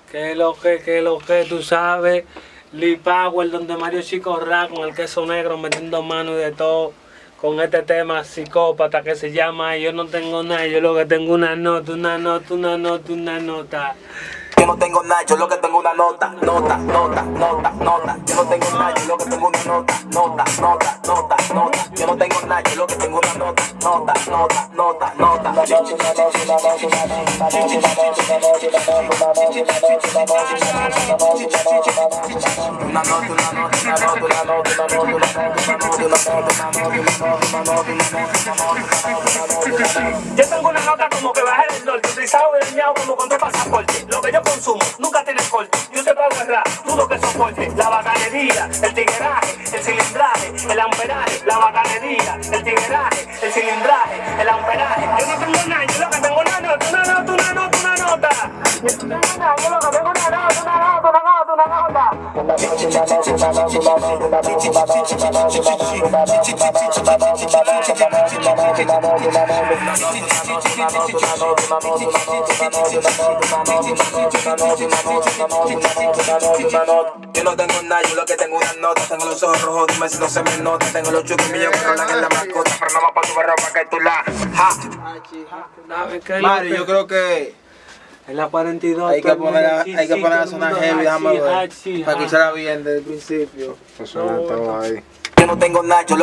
Que tú sabes. Lee Power, donde Mario Chico Ra con el queso negro metiendo mano y de todo. Con este tema psicópata que se llama Yo no tengo nada, yo lo que tengo una nota, una nota, una nota, una nota. Yo no tengo nada, yo lo que tengo una nota, nota, nota, nota, nota. Yo no tengo nada, yo lo que tengo una nota, nota, nota, nota, nota. Yo no tengo nada, yo lo que tengo una nota, nota, nota, nota, nota. Una nota, una nota, una nota, una nota, Yo tengo una nota como que bajé del norte, utilizado y dañado como con tu pasaporte. Lo que yo consumo nunca tiene corte. Yo te pago el rap, dudo que soporte. La bacanería, el tigueraje, el cilindraje, el amperaje. La bacanería, el tigueraje, el cilindraje, el amperaje. Yo no tengo nada, yo lo que tengo una nota, una nota, una nota, una nota. Yo no tengo nada, yo lo que tengo una nota, una nota, una nota, una nota. Yo no tengo nada, yo lo que tengo una nota. Tengo los ojos rojos, dime si no se me nota. Tengo los chucos míos que rolan en la mascota. Pero no va pa' tu barro pa' que tú la Mario, yo creo que En la 42 hay que poner la todo zona el mundo heavy, déjame ver, hachi, para escucharla bien desde el principio. Eso suena todo ahí. Yo no tengo nada, yo lo